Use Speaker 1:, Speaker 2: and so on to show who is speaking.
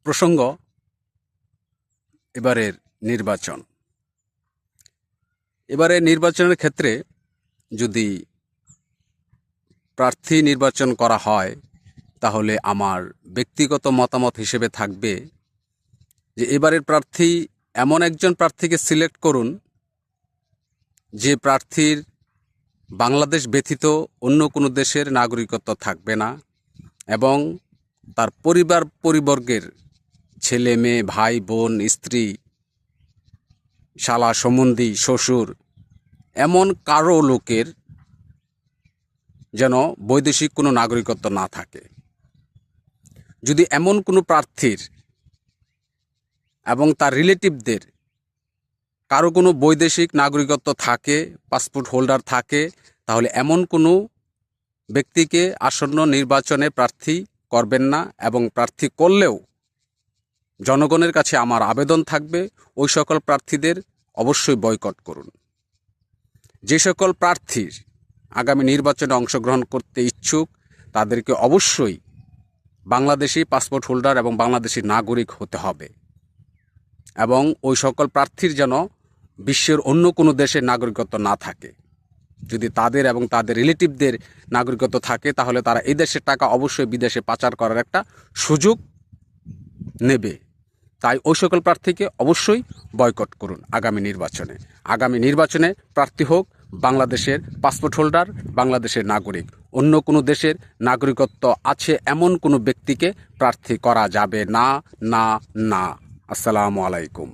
Speaker 1: প্রসঙ্গ এবারের নির্বাচন। এবারে নির্বাচনের ক্ষেত্রে যদি প্রার্থী নির্বাচন করা হয় তাহলে আমার ব্যক্তিগত মতামত হিসেবে থাকবে যে এবারের প্রার্থী এমন একজন প্রার্থীকে সিলেক্ট করুন যে প্রার্থীর বাংলাদেশ ব্যতীত অন্য কোনো দেশের নাগরিকত্ব থাকবে না এবং তার পরিবর্গের ছেলে মেয়ে ভাই বোন স্ত্রী শালা সম্বন্ধী শ্বশুর এমন কারো লোকের যেন বৈদেশিক কোনো নাগরিকত্ব না থাকে। যদি এমন কোনো প্রার্থীর এবং তার রিলেটিভদের কারো কোনো বৈদেশিক নাগরিকত্ব থাকে, পাসপোর্ট হোল্ডার থাকে, তাহলে এমন কোনো ব্যক্তিকে আসন্ন নির্বাচনে প্রার্থী করবেন না এবং প্রার্থী করলেও জনগণের কাছে আমার আবেদন থাকবে ওই সকল প্রার্থীদের অবশ্যই বয়কট করুন। যে সকল প্রার্থীর আগামী নির্বাচনে অংশগ্রহণ করতে ইচ্ছুক তাদেরকে অবশ্যই বাংলাদেশি পাসপোর্ট হোল্ডার এবং বাংলাদেশি নাগরিক হতে হবে এবং ওই সকল প্রার্থীর যেন বিশ্বের অন্য কোনো দেশের নাগরিকত্ব না থাকে। যদি তাদের এবং তাদের রিলেটিভদের নাগরিকত্ব থাকে তাহলে তারা এই দেশের টাকা অবশ্যই বিদেশে পাচার করার একটা সুযোগ নেবে। তাই ওই সকল প্রার্থীকে অবশ্যই বয়কট করুন আগামী নির্বাচনে প্রার্থী হোক বাংলাদেশের পাসপোর্ট হোল্ডার, বাংলাদেশের নাগরিক। অন্য কোনো দেশের নাগরিকত্ব আছে এমন কোনো ব্যক্তিকে প্রার্থী করা যাবে না। আসসালামু আলাইকুম।